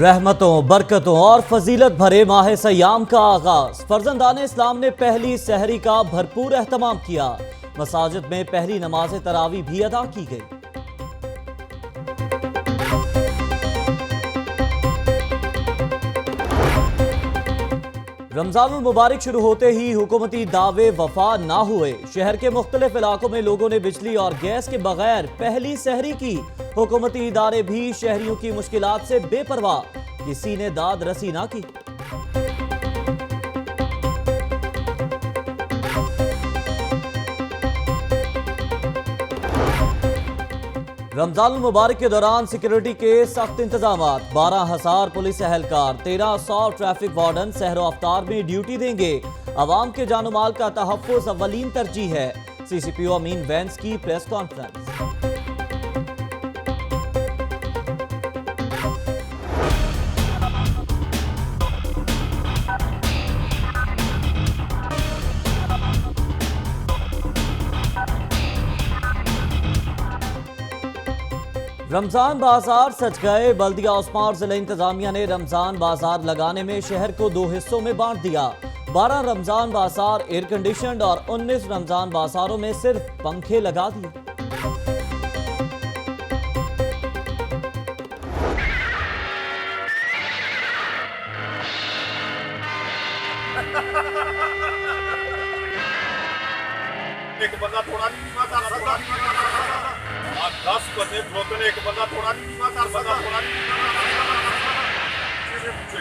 रहमतों, बरकतों और फजीलत भरे माह सयाम का आगाज। फर्जंदान इस्लाम ने पहली सहरी का भरपूर एहतमाम किया। मसाजिद में पहली नमाज तरावी भी अदा की गई। रमजानुल मुबारक शुरू होते ही हुकूमती दावे वफा ना हुए। शहर के मुख्तलिफ इलाकों में लोगों ने बिजली और गैस के बगैर पहली सहरी की। हुकूमती इदारे भी शहरियों की मुश्किलात से बेपरवाह, किसी ने दाद रसी ना की। रमजान मुबारक के दौरान सिक्योरिटी के सख्त इंतजाम। 12,000 पुलिस एहलकार, 1300 ट्रैफिक वार्डन सहरो अफ्तार में ड्यूटी देंगे। अवाम के जानो माल का तहफ़्फ़ुज़ अव्वलीन तरजीह है। CCPO अमीन वैंस की प्रेस कॉन्फ्रेंस। रमजान बाजार सज गए। बल्दिया ओस्मार जिला इंतजामिया ने रमजान बाजार लगाने में शहर को 2 हिस्सों में बांट दिया। 12 रमजान बाजार एयर कंडीशनड और 19 रमजान बाजारों में सिर्फ पंखे लगा दिए। एक बंदा थोड़ा नहीं माता 10 बंदे रोकने एक बंदा थोड़ा नहीं माता बंदा थोड़ा नहीं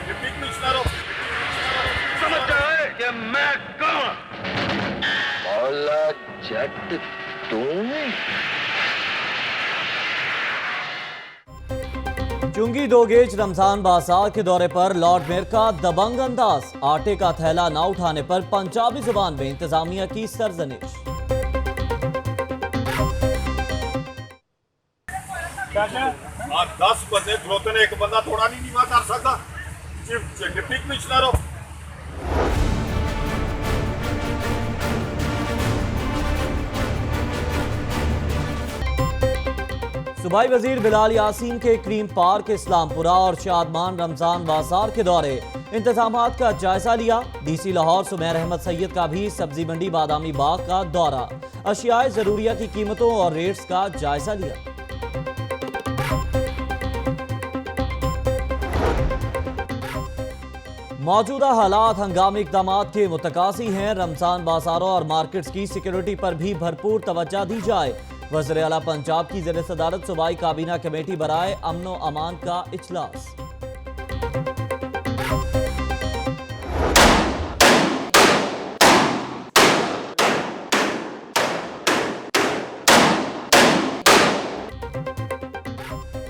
डिप्टी कमिश्नर समझ जाए कि मैं कौन। मौला जट तुम। चुंगी 2 गेज रमजान बाजार के दौरे पर लॉर्ड मेयर का दबंग अंदाज। आटे का थैला ना उठाने पर पंजाबी जुबान में इंतजामिया की सरजनिश। 10 बंदे रोकने एक बंदा थोड़ा नहीं माता सकता डिप्टी कमिश्नर हो। सूबाई वजीर बिलाल यासीन के क्रीम पार्क इस्लामपुरा और शादमान रमजान बाजार के दौरे। इंतजामात का जायजा लिया। DC लाहौर सुमेर अहमद सैयद का भी सब्जी मंडी बादामी बाग का दौरा। अशियाए जरूरिया की कीमतों और रेट्स का जायजा लिया। मौजूदा हालात हंगामी इक़दामात के मुतकासी हैं। रमजान बाजारों और मार्केट्स की सिक्योरिटी पर भी भरपूर तवज्जो दी जाए। वज़ीर आला पंजाब की ज़ेर सदारत सूबाई काबीना कमेटी बराए अमन व अमान का इजलास।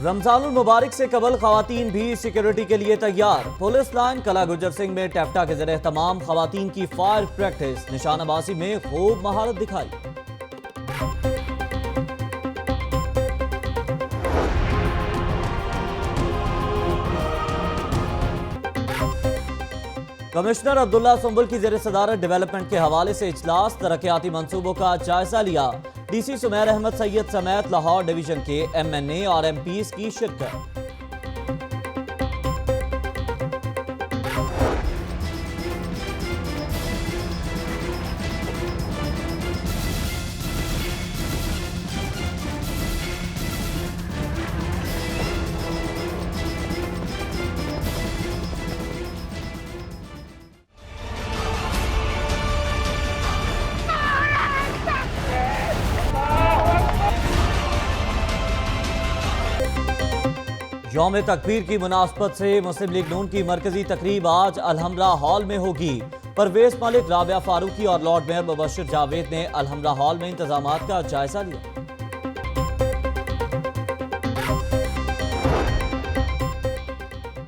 रमजानुल मुबारक से कबल खवातीन भी सिक्योरिटी के लिए तैयार। पुलिस लाइन कला गुजर सिंह में टैप्टा के ज़रिए तमाम खवातीन की फायर प्रैक्टिस। निशानाबाजी में खूब महारत दिखाई। कमिश्नर अब्दुल्ला सुंबुल की ज़ेर सदारत डेवलपमेंट के हवाले से इजलास। तरक्याती मंसूबों का जायजा लिया। DC सुमेर अहमद सैयद समेत लाहौर डिवीजन के MNA और MPs की शिरकत। यौम तकबीर की मुनासबत से मुस्लिम लीग नून की मरकजी तकरीब आज अलहमरा हॉल में होगी। परवेज मलिक, राबिया फारूकी और लॉर्ड मेयर मुबशिर जावेद ने अलहमरा हॉल में इंतजामात का जायजा लिया।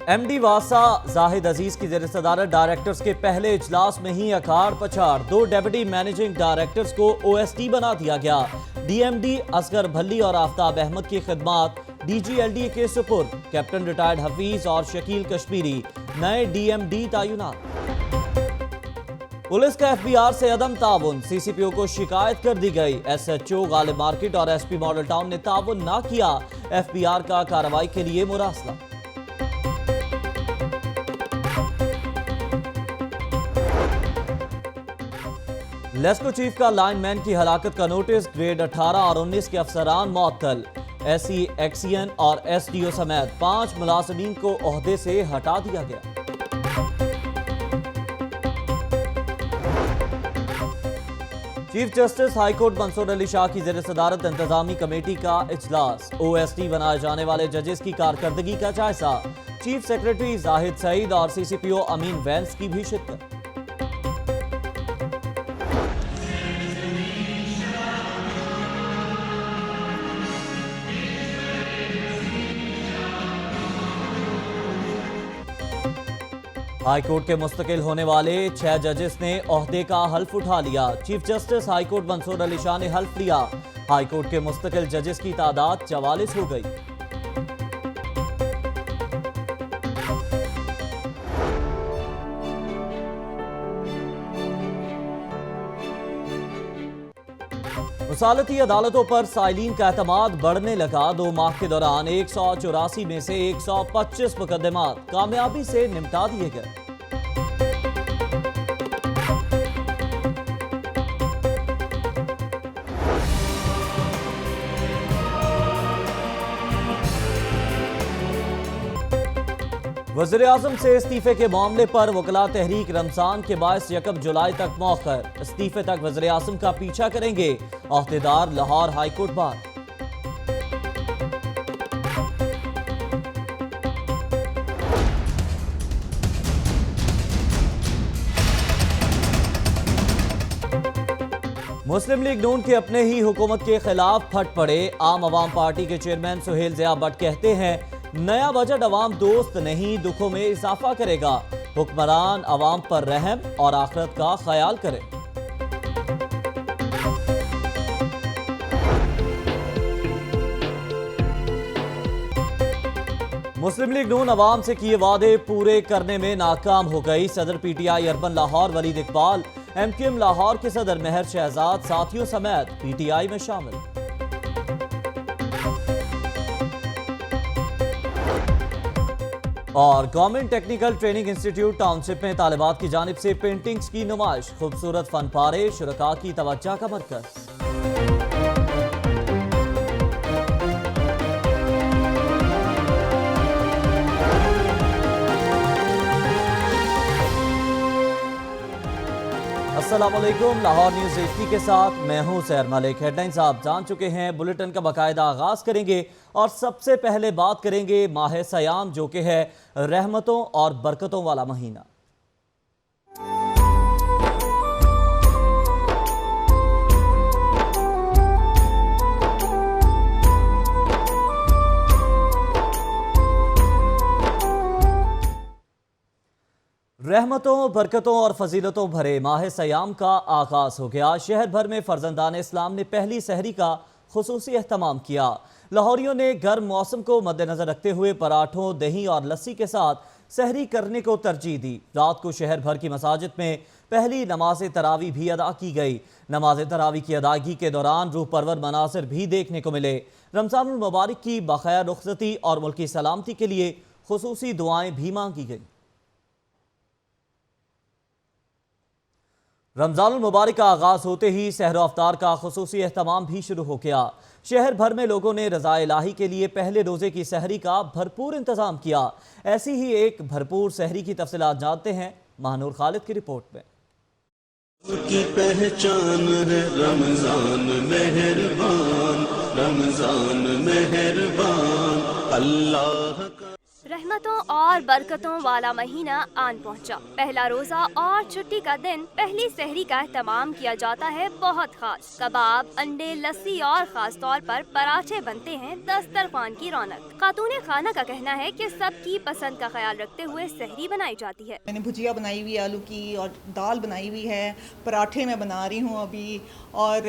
MD वासा जाहिद अजीज की ज़ेर सदारत डायरेक्टर्स के पहले इजलास में ही अखाड़ पछाड़ 2 डेप्यूटी मैनेजिंग डायरेक्टर्स को OSD बना दिया गया। DMD असगर भल्ली और आफ्ताब अहमद की खिदमात DGLD के सुपुर्द। कैप्टन रिटायर्ड हफीज और शकील कश्मीरी नए DMD तैनात। पुलिस का FBR से अदम ताउन, CCPO को शिकायत कर दी गई। SHO गालिब मार्केट और SP मॉडल टाउन ने ताउन ना किया। FBR का कार्रवाई के लिए मुरासला। लेस्को चीफ का लाइनमैन की हलाकत का नोटिस। ग्रेड 18 और 19 के अफसरान मअतल। SE एक्सियन और SDO समेत 5 मुलाजिमीन को ओहदे से हटा दिया गया। Chief justice high court Mansoor Ali Shah की ज़ेर सदारत इंतजामी कमेटी का इजलास। OSD बनाए जाने वाले जजेस की कारकर्दगी का जायजा। चीफ सेक्रेटरी जाहिद सईद और CCPO अमीन वैंस की भी शिरकत। हाईकोर्ट के मुस्तकिल होने वाले 6 जजेस ने ओहदे का हल्फ उठा लिया। Chief justice high court Mansoor Ali Shah ने हल्फ लिया। हाईकोर्ट के मुस्तकिल जजेस की तादाद 44 हो गई। वसालती अदालतों पर साइलिन का एतमाद बढ़ने लगा। 2 माह के दौरान 184 में से 125 मुकदमात कामयाबी से निपटा दिए गए। वज़ीर आज़म से इस्तीफे के मामले पर वकला तहरीक रमजान के बायस 1 जुलाई तक मौखर। इस्तीफे तक वज़ीर आज़म का पीछा करेंगे अहदेदार लाहौर हाईकोर्ट बार। मुस्लिम लीग नून के अपने ही हुकूमत के खिलाफ फट पड़े। आम आवाम पार्टी के चेयरमैन सुहेल ज़िया भट्ट कहते हैं नया बजट अवाम दोस्त नहीं, दुखों में इजाफा करेगा। हुक्मरान अवाम पर रहम और आखिरत का ख्याल करें। मुस्लिम लीग नून अवाम से किए वादे पूरे करने में नाकाम हो गई। सदर PTI urban Lahore Waleed Iqbal, MQM Lahore के सदर मेहर शहजाद साथियों समेत PTI में शामिल। और government technical training institute township में तालिबात की जानिब से पेंटिंग्स की नुमाइश। खूबसूरत फन पारे शुरका की तवज्जो का मरकज। अस्सलाम वालेकुम। लाहौर न्यूज़ HD के साथ मैं हूं सैर मलिक। हेडलाइंस आप जान चुके हैं। बुलेटिन का बाकायदा आगाज करेंगे और सबसे पहले बात करेंगे माह सयाम, जो कि है रहमतों और बरकतों वाला महीना। रहमतों, बरकतों और फजीलतों भरे माह सयाम का आगाज हो गया। शहर भर में फर्जंदान इस्लाम ने पहली सहरी का खुसूसी एहतमाम किया। लाहौरियों ने गर्म मौसम को मद्देनजर रखते हुए पराठों, दही और लस्सी के साथ सहरी करने को तरजीह दी। रात को शहर भर की मसाजिद में पहली नमाज तरावी भी अदा की गई। नमाज तरावी की अदायगी के दौरान रूह परवर मनासिर भी देखने को मिले। रमजानुल मुबारक की बखैर रुखसती और मुल्की सलामती के लिए खुसूसी दुआएं भी मांगी गई। रमजानुल मुबारक का आगाज होते ही सहरो अफ्तार का खुसूसी एहतमाम भी शुरू हो गया। शहर भर में लोगों ने रज़ा इलाही के लिए पहले रोजे की सहरी का भरपूर इंतजाम किया। ऐसी ही एक भरपूर सहरी की तफसीलात जानते हैं महानूर खालिद की रिपोर्ट में। की पहचान है रमजान मेहरबान, रमजान मेहरबान अल्लाह का। रहमतों और बरकतों वाला महीना आन पहुंचा। पहला रोजा और छुट्टी का दिन पहली सहरी का एहतमाम किया जाता है बहुत खास। कबाब, अंडे, लस्सी और खास तौर पर पराठे बनते हैं दस्तरखान की रौनक। खातून खाना का कहना है कि सबकी पसंद का ख्याल रखते हुए सहरी बनाई जाती है। मैंने भुजिया बनाई हुई है आलू की और दाल बनाई हुई है, पराठे मैं बना रही हूँ अभी, और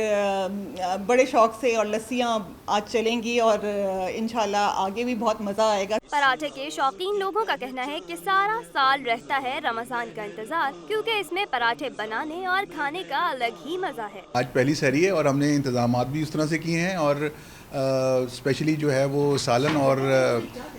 बड़े शौक से, और लस्सियाँ आज चलेंगी और इंशाल्लाह आगे भी बहुत मज़ा आएगा। पराठे के शौकीन लोगों का कहना है कि सारा साल रहता है रमजान का इंतजार, क्योंकि इसमें पराठे बनाने और खाने का अलग ही मज़ा है। आज पहली सहरी है और हमने इंतजामात भी उस तरह से किए हैं, और स्पेशली जो है वो सालन और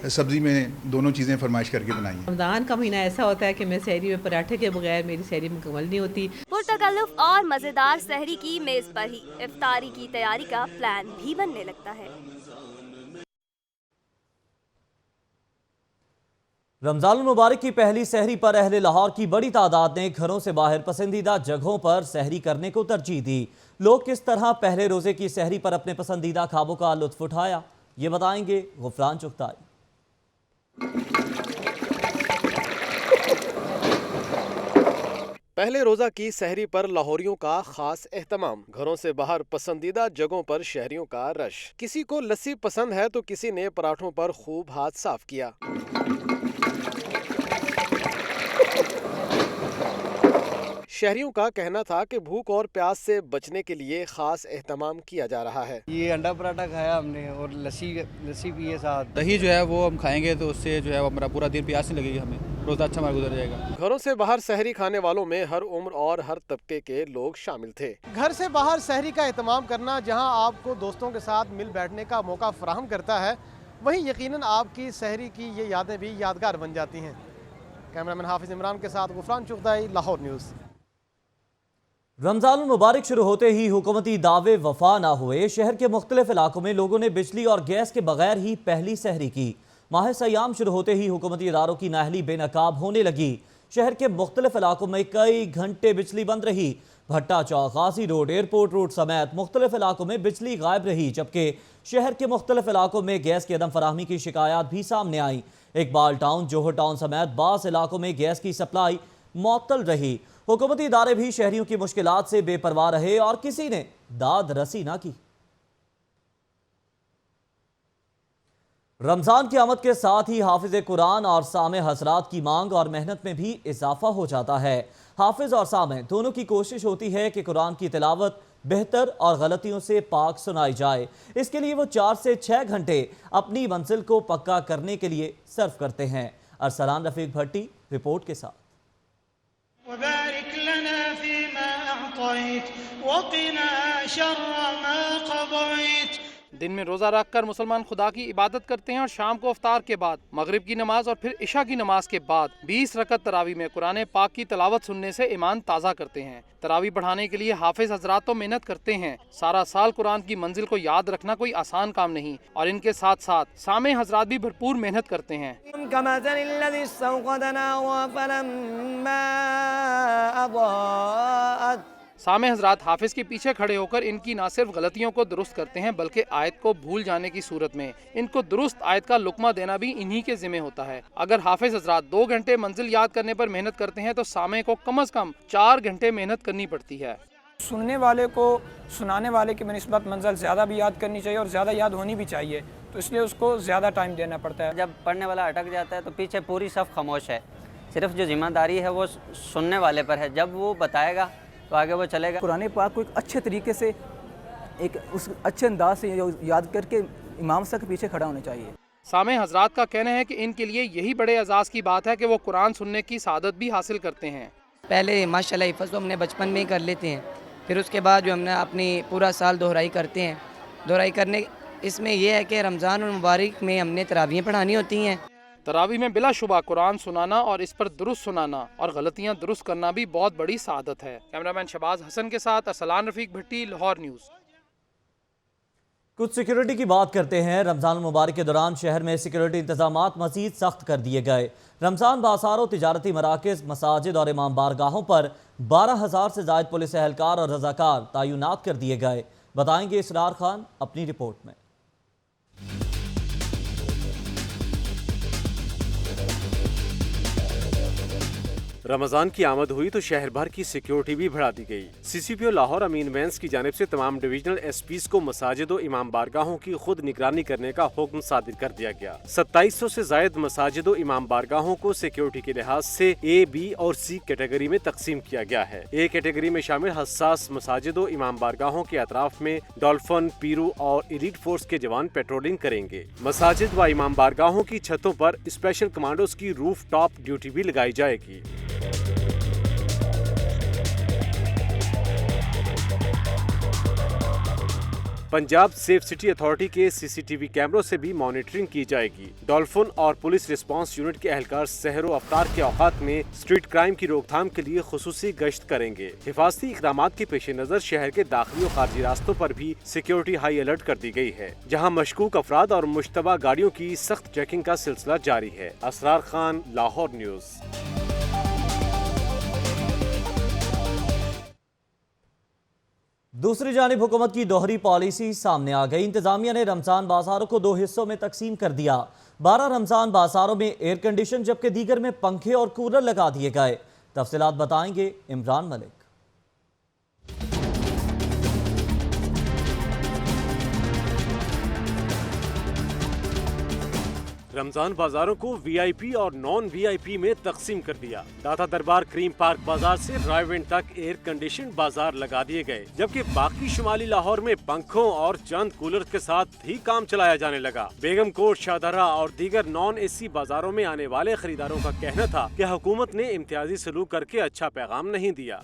सब्ज़ी में दोनों चीज़ें फरमाइश करके बनाई हैं। रमज़ान का महीना ऐसा होता है कि मैं सहरी में पराठे के बगैर मेरी सहरी मुकम्मल नहीं होती। पुरतकल्लुफ़ और मज़ेदार सहरी की मेज़ पर ही इफ्तारी की तैयारी का प्लान भी बनने लगता है। रमजान मुबारक की पहली सहरी पर अहले लाहौर की बड़ी तादाद ने घरों से बाहर पसंदीदा जगहों पर सहरी करने को तरजीह दी। लोग किस तरह पहले रोजे की सहरी पर अपने पसंदीदा खाबों का लुत्फ उठाया, ये बताएंगे गुफरान चुगताई। पहले रोजा की सहरी पर लाहौरियों का खास एहतमाम। घरों से बाहर पसंदीदा जगहों पर शहरियों का रश। किसी को लस्सी पसंद है तो किसी ने पराठों पर खूब हाथ साफ किया। शहरियों का कहना था कि भूख और प्यास से बचने के लिए खास एहतमाम किया जा रहा है। ये अंडा पराठा खाया हमने और लस्सी पिए साथ। दही जो है वो हम खाएंगे तो उससे जो है हमारा पूरा दिन प्यास नहीं लगेगी, हमें रोज़ा अच्छा हमारा गुजर जाएगा। घरों से बाहर सहरी खाने वालों में हर उम्र और हर तबके के लोग शामिल थे। घर से बाहर सहरी का एहतमाम करना जहां आपको दोस्तों के साथ मिल बैठने का मौका फराहम करता है, वहीं यकीनन आपकी सहरी की ये यादें भी यादगार बन जाती हैं। कैमरामैन हाफिज इमरान के साथ गुफरान चुगताई, लाहौर न्यूज़। रमजान मुबारक शुरू होते ही हुकूमती दावे वफा ना हुए। शहर के मुख्तलिफ इलाकों में लोगों ने बिजली और गैस के बगैर ही पहली सहरी की। माह सयाम शुरू होते ही हुकूमती इदारों की नाहली बेनकाब होने लगी। शहर के मुख्तलिफ इलाकों में कई घंटे बिजली बंद रही। भट्टा चौक, गाजी रोड, एयरपोर्ट रोड समेत मुख्तलिफ इलाकों में बिजली गायब रही, जबकि शहर के मुख्तलिफ इलाकों में गैस की अदम फराहमी की शिकायत भी सामने आई। इकबाल टाउन, जोहर टाउन समेत बास इलाकों में गैस की सप्लाई मुअत्तल रही। हुकूमती इदारे भी शहरियों की मुश्किलात से बेपरवाह रहे और किसी ने दाद रसी ना की। रमजान की आमद के साथ ही हाफिज कुरान और सामे हजरात की मांग और मेहनत में भी इजाफा हो जाता है। हाफिज और सामे दोनों की कोशिश होती है कि कुरान की तिलावत बेहतर और गलतियों से पाक सुनाई जाए। इसके लिए वो 4 से 6 घंटे अपनी मंजिल को पक्का करने के लिए सर्फ करते हैं। अरसलान रफीक भट्टी रिपोर्ट के साथ। दिन में रोज़ा रखकर मुसलमान खुदा की इबादत करते हैं और शाम को इफ्तार के बाद मगरिब की नमाज और फिर इशा की नमाज के बाद 20 रकत तरावी में कुरान पाक की तिलावत सुनने से ईमान ताज़ा करते हैं। तरावी बढ़ाने के लिए हाफिज हजरात तो मेहनत करते हैं। सारा साल कुरान की मंजिल को याद रखना कोई आसान काम नहीं और इनके साथ साथ सामे हजरात भी भरपूर मेहनत करते हैं। सामे हजरात हाफिज के पीछे खड़े होकर इनकी न सिर्फ गलतियों को दुरुस्त करते हैं बल्कि आयत को भूल जाने की सूरत में इनको दुरुस्त आयत का लुकमा देना भी इन्हीं के जिम्मे होता है। अगर हाफिज हजरात 2 घंटे मंजिल याद करने पर मेहनत करते हैं तो सामे को कम से कम 4 घंटे मेहनत करनी पड़ती है। सुनने वाले को सुनाने वाले की बनिस्बत मंजिल ज़्यादा भी याद करनी चाहिए और ज़्यादा याद होनी भी चाहिए, तो इसलिए उसको ज़्यादा टाइम देना पड़ता है। जब पढ़ने वाला अटक जाता है तो पीछे पूरी सफ़ खामोश है, सिर्फ जो जिम्मेदारी है वो सुनने वाले पर है। जब वो बताएगा तो आगे वो चलेगा। कुरान पाक को एक अच्छे तरीके से, एक उस अच्छे अंदाज से याद करके इमाम साहब के पीछे खड़ा होना चाहिए। सामे हजरात का कहना है कि इनके लिए यही बड़े एजाज़ की बात है कि वो कुरान सुनने की सादत भी हासिल करते हैं। पहले माशाल्लाह हिफ़्ज़ तो हमने बचपन में ही कर लेते हैं, फिर उसके बाद जो हमने अपनी पूरा साल दोहराई करते हैं। दोहराई करने इसमें यह है कि रमज़ान मुबारक में हमने तरावियाँ पढ़ानी होती हैं। तरावी में बिलाशुबा कुरान सुनाना और इस पर दुरुस्त सुनाना और गलतियां दुरुस्त करना भी बहुत बड़ी सादत है। कैमरामैन शहबाज हसन के साथ अरसलान रफीक भट्टी, लाहौर न्यूज़। कुछ सिक्योरिटी की बात करते हैं। रमज़ान मुबारक के दौरान शहर में सिक्योरिटी इंतजामात मज़ीद सख्त कर दिए गए। रमज़ान बाज़ारों, तिजारती मराकज़, मसाजिद और इमाम बारगाहों पर 12,000 से ज़ायद पुलिस एहलकार और रज़ाकार तैनात कर दिए गए। बताएंगे इसरार खान अपनी रिपोर्ट में। रमजान की आमद हुई तो शहर भर की सिक्योरिटी भी बढ़ा दी गई। CCPO लाहौर अमीन बैंस की जानिब से तमाम डिविजनल SPs को मसाजिद और इमाम बारगाहों की खुद निगरानी करने का हुक्म सादिर कर दिया गया। 2700 से जायद मसाजिद और इमाम बारगाहों को सिक्योरिटी के लिहाज से A, B और C कैटेगरी में तकसीम किया गया है। A कैटेगरी में शामिल हसास मसाजिद और इमाम बारगाहों के अतराफ में डॉल्फिन, पीरू और एलीट फोर्स के जवान पेट्रोलिंग करेंगे। मसाजिद व इमाम बारगाहों की छतों पर स्पेशल कमांडोज की रूफ टॉप ड्यूटी भी लगाई जाएगी। पंजाब सेफ सिटी अथॉरिटी के CCTV कैमरों से भी मॉनिटरिंग की जाएगी। डॉल्फिन और पुलिस रिस्पांस यूनिट के एहलकार सहर व अफ्तार के औकात में स्ट्रीट क्राइम की रोकथाम के लिए खुसूसी गश्त करेंगे। हिफाजती इक़दामात के पेश नज़र शहर के दाखिली और खारजी रास्तों पर भी सिक्योरिटी हाई अलर्ट कर दी गई है, जहाँ मशकूक अफराद और मुश्तबा गाड़ियों की सख्त चेकिंग का सिलसिला जारी है। असरार खान, लाहौर न्यूज़। दूसरी जानिब हुकूमत की दोहरी पॉलिसी सामने आ गई। इंतजामिया ने रमजान बाजारों को 2 हिस्सों में तकसीम कर दिया। 12 रमजान बाजारों में एयर कंडीशन जबकि दीगर में पंखे और कूलर लगा दिए गए। तफसीलात बताएंगे इमरान मलिक। रमजान बाजारों को VIP और नॉन VIP में तकसीम कर दिया। दाता दरबार क्रीम पार्क बाजार से रायविंड तक एयर कंडीशन बाजार लगा दिए गए, जबकि बाकी शुमाली लाहौर में पंखों और चंद कूलर के साथ ही काम चलाया जाने लगा। बेगम कोट, शाहदरा और दीगर नॉन AC बाजारों में आने वाले खरीदारों का कहना था कि हुकूमत ने इम्तियाजी सलूक करके अच्छा पैगाम नहीं दिया।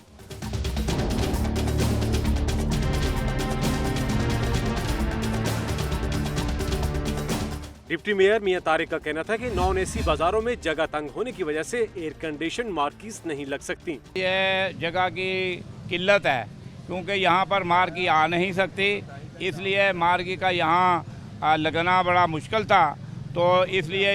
डिप्टी मेयर मियां तारिक का कहना था कि नॉन AC बाजारों में जगह तंग होने की वजह से एयर कंडीशन मार्किस नहीं लग सकती। ये जगह की किल्लत है क्योंकि यहाँ पर मार्की आ नहीं सकती, इसलिए मार्की का यहाँ लगना बड़ा मुश्किल था, तो इसलिए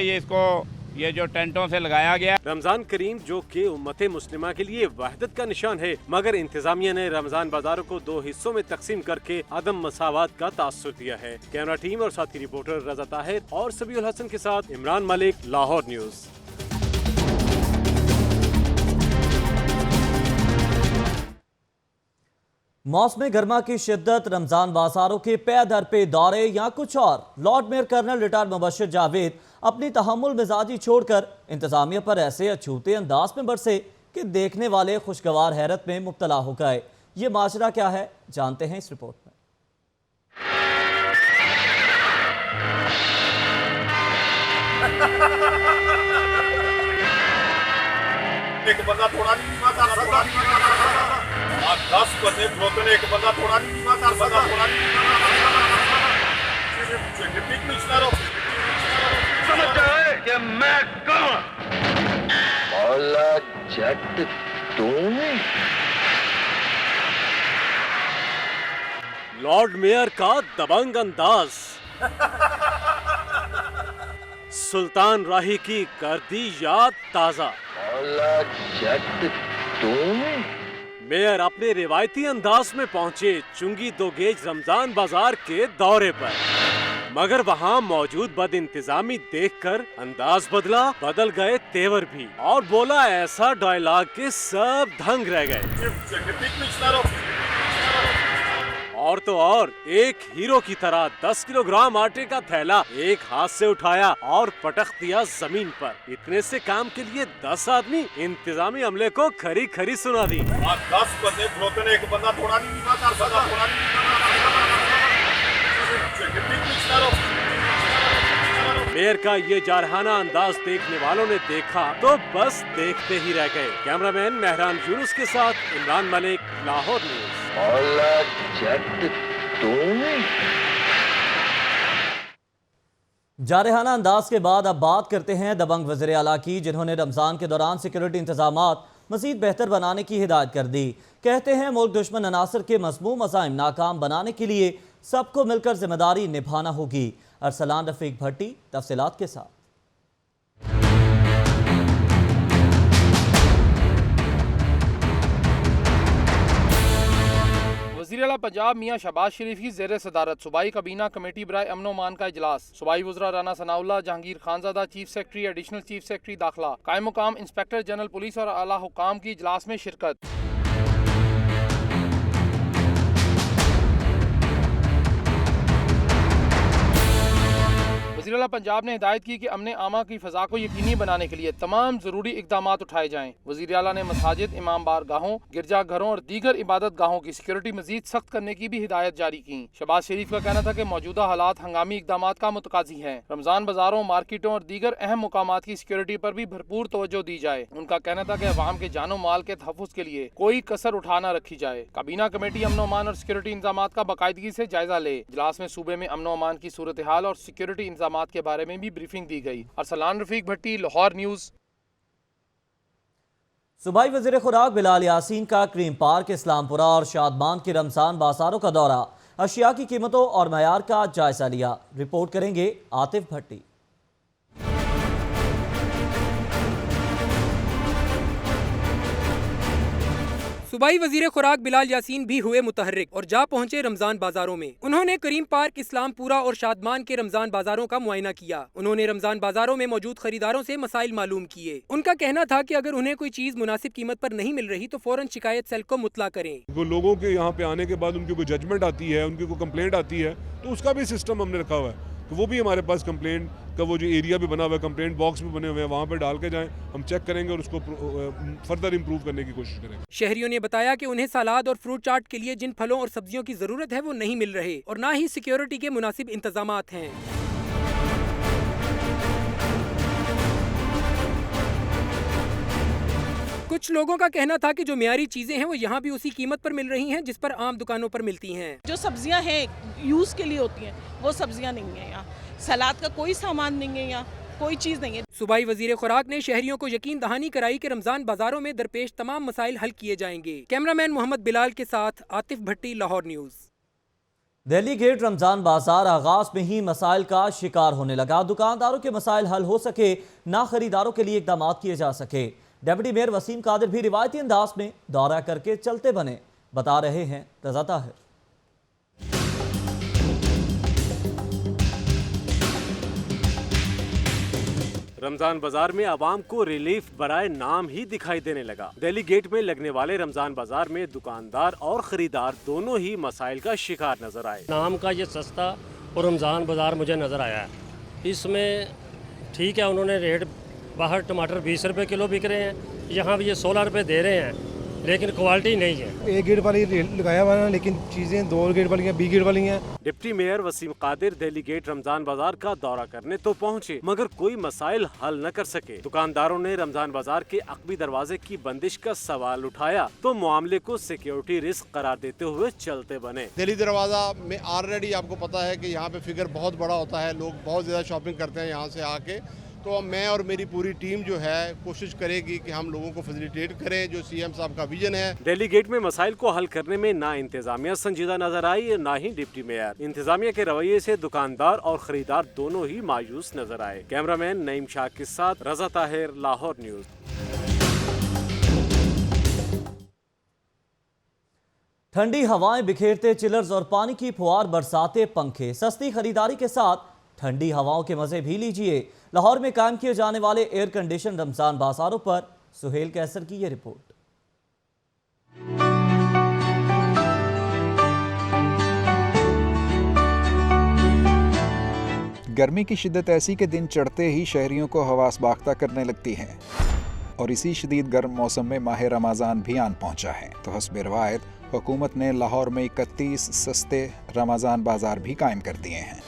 ये जो टेंटों से लगाया गया। रमजान करीम जो कि उम्मते मुस्लिमा के लिए वहदत का निशान है, मगर इंतजामिया ने रमजान बाजारों को 2 हिस्सों में तकसीम करके अदम मसावत का तासुर दिया है। कैमरा टीम और साथी रिपोर्टर रजा ताहिर और सबीउल हसन के साथ इमरान मलिक, लाहौर न्यूज़। मौसम गर्मा की शिद्दत, रमजान बाजारों के पे दर पे दौरे या कुछ और। Lord mayor colonel retired Mubashir Javed अपनी तहम्मुल मिजाजी छोड़कर इंतजामिया पर ऐसे अछूते अंदाज में बरसे कि देखने वाले खुशगवार हैरत में मुब्तला हो गए। ये माजरा क्या है, जानते हैं इस रिपोर्ट में। एक बंदा थोड़ा नहीं माता 10 बंदे ब्रोकन, एक बंदा थोड़ा नहीं माता बंदा थोड़ा नहीं डिप्टी कमिश्नर समझ जाए कि मैं कौन। मौला जट तुम। लॉर्ड मेयर का दबंग अंदाज, सुल्तान राही की कर दी याद ताजा। मौला जट तुम। मेयर अपने रिवायती अंदाज में पहुंचे चुंगी 2 गेज रमजान बाजार के दौरे पर, मगर वहां मौजूद बद इंतजामी देखकर अंदाज बदला, बदल गए तेवर भी, और बोला ऐसा डायलॉग के सब दंग रह गए। और तो और एक हीरो की तरह 10 किलोग्राम आटे का थैला एक हाथ से उठाया और पटक दिया जमीन पर। इतने से काम के लिए 10 आदमी इंतजामी अमले को खरी खरी सुना दी। 10 बंदे ब्रोकन, एक बंदा थोड़ा नहीं माता बंदा थोड़ा नहीं। मेयर का ये जारहाना अंदाज देखने वालों ने देखा तो बस देखते ही रह गए। कैमरामैन मेहरान यूनुस के साथ इमरान मलिक, लाहौर न्यूज़। मौला जट तुम। जारहाना अंदाज के बाद अब बात करते हैं दबंग वज़ीर आला की, जिन्होंने रमजान के दौरान सिक्योरिटी इंतजामात मज़ीद बेहतर बनाने की हिदायत कर दी। कहते हैं मुल्क दुश्मन अनासर के मज़मूम अज़ाइम नाकाम बनाने के लिए सबको मिलकर जिम्मेदारी निभाना होगी। अरसलान रफीक भट्टी तफसीलात के साथ। वज़ीर आला पंजाब मियां शहबाज शरीफ की ज़ेर सदारत सूबाई काबीना कमेटी बराए अमन अमान का इजलास। सूबाई वज़रा Rana Sanaullah, Jahangir Khanzada, chief secretary, additional chief secretary दाखिला, कायम मुकाम इंस्पेक्टर जनरल पुलिस और आला हुकाम की इजलास में शिरकत। वज़ीर आला पंजाब ने हिदायत की कि अमन आमा की फ़ज़ा को यकीनी बनाने के लिए तमाम ज़रूरी इक़दामात उठाए जाएँ। वज़ीर आला ने मसाजिद, इमाम बारगाहों, गिरजाघरों और दीगर इबादत गाहों की सिक्योरिटी मज़ीद सख्त करने की भी हिदायत जारी की। शहबाज शरीफ का कहना था कि मौजूदा हालात हंगामी इक़दामात का मुतकाज़ी हैं। रमज़ान बाज़ारों, मार्केटों और दीगर अहम मुकामात की सिक्योरिटी पर भी भरपूर तवज्जो दी जाए। उनका कहना था कि अवाम के जानो माल के तहफ़्फ़ुज़ के लिए कोई कसर उठा न रखी जाए। काबीना कमेटी अमन अमान और सिक्योरिटी इंतजामात का बाकायदगी से जायजा ले। इजलास में सूबे में अमन अमान की सूरत हाल और सिक्योरिटी इंतजामात के बारे में भी ब्रीफिंग दी गई। अरसलान रफीक भट्टी, लाहौर न्यूज़। सूबाई वज़ीर खुराक बिलाल यासीन का क्रीम पार्क, इस्लामपुरा और शादमान के रमज़ान बाज़ारों का दौरा, अशिया की कीमतों और मयार का जायजा लिया। रिपोर्ट करेंगे आतिफ भट्टी। सूबाई वज़ीर खुराक बिलाल यासीन भी हुए मुतहर्रिक और जा पहुंचे रमजान बाजारों में। उन्होंने करीम पार्क, इस्लामपुरा और शादमान के रमजान बाजारों का मुआयना किया। उन्होंने रमजान बाजारों में मौजूद खरीदारों से मसाइल मालूम किए। उनका कहना था कि अगर उन्हें कोई चीज मुनासिब कीमत पर नहीं मिल रही तो फौरन शिकायत सेल को मुतला करें। वो लोगों के यहाँ पे आने के बाद उनकी कोई जजमेंट आती है, उनकी कोई कंप्लेंट आती है, तो उसका भी सिस्टम हमने रखा हुआ है कि वो भी हमारे पास कंप्लेंट का वो जो एरिया भी बना हुआ है, कंप्लेंट बॉक्स भी बने हुए हैं, वहाँ पे डाल के जाएं, हम चेक करेंगे और उसको फर्दर इंप्रूव करने की कोशिश करेंगे। शहरियों ने बताया कि उन्हें सलाद और फ्रूट चाट के लिए जिन फलों और सब्जियों की जरूरत है वो नहीं मिल रहे और ना ही सिक्योरिटी के मुनासिब इंतजामात हैं। कुछ लोगों का कहना था कि जो मियारी चीजें हैं वो यहाँ भी उसी कीमत पर मिल रही हैं जिस पर आम दुकानों पर मिलती हैं। जो सब्जियां हैं यूज के लिए होती हैं वो सब्जियां नहीं है यहाँ, सलाद का कोई सामान नहीं है यहाँ, कोई चीज नहीं है। सूबाई वजीर खुराक ने शहरियों को यकीन दहानी कराई कि रमजान बाजारों में दरपेश तमाम मसाइल हल किए जाएंगे। कैमरामैन मोहम्मद बिलाल के साथ आतिफ भट्टी, लाहौर न्यूज़। दिल्ली गेट रमजान बाजार आगाज में ही मसाइल का शिकार होने लगा। दुकानदारों के मसाइल हल हो सके, ना खरीदारों के लिए इकदाम किए जा सके। डेप्यूटी मेयर वसीम कादिर भी रिवायती अंदाज में दौरा करके चलते बने, बता रहे हैं रज़ा ताहिर। रमजान बाजार में आवाम को रिलीफ बराए नाम ही दिखाई देने लगा। दिल्ली गेट में लगने वाले रमजान बाजार में दुकानदार और खरीदार दोनों ही मसाइल का शिकार नजर आए। नाम का ये सस्ता और रमजान बाजार मुझे नजर आया है। इसमें ठीक है, उन्होंने रेट, बाहर टमाटर 20 रुपए किलो बिक रहे हैं, यहाँ भी ये 16 रुपए दे रहे हैं, लेकिन क्वालिटी नहीं है। A ग्रेड वाली लगाया हुआ है, लेकिन चीज़ें 2 ग्रेड वाली हैं, B ग्रेड वाली हैं। Deputy mayor Waseem Qadir Delhi gate Ramzan बाजार का दौरा करने तो पहुंचे, मगर कोई मसाइल हल न कर सके। दुकानदारों ने रमजान बाजार के अकबी दरवाजे की बंदिश का सवाल उठाया तो मामले को सिक्योरिटी रिस्क करार देते हुए चलते बने। दिल्ली दरवाजा में ऑलरेडी आपको पता है कि यहाँ पे फिगर बहुत बड़ा होता है, लोग बहुत ज़्यादा शॉपिंग करते हैं यहाँ से आके। तो मैं और मेरी पूरी टीम जो है कोशिश करेगी कि हम लोगों को फैसिलिटेट करें, जो सीएम साहब का विजन है। दिल्ली गेट में मसाइल को हल करने में ना इंतजामिया संजीदा नजर आई, ना ही डिप्टी मेयर। इंतजामिया के रवैये से दुकानदार और खरीदार दोनों ही मायूस नजर आए। कैमरामैन नईम शाह के साथ रज़ा ताहिर, लाहौर न्यूज़। ठंडी हवाएं बिखेरते चिलर्स और पानी की फुहार बरसाते पंखे, सस्ती खरीदारी के साथ ठंडी हवाओं के मजे भी लीजिए। लाहौर में कायम किए जाने वाले एयर कंडीशन रमजान बाजारों पर सुहेल कैसर की ये रिपोर्ट। गर्मी की शिद्दत ऐसी कि दिन चढ़ते ही शहरियों को हवास बाख्ता करने लगती है और इसी शदीद गर्म मौसम में माह रमज़ान भी आन पहुंचा है। तो हस्ब रिवायत हुकूमत ने लाहौर में 31 सस्ते रमज़ान बाजार भी कायम कर दिए हैं।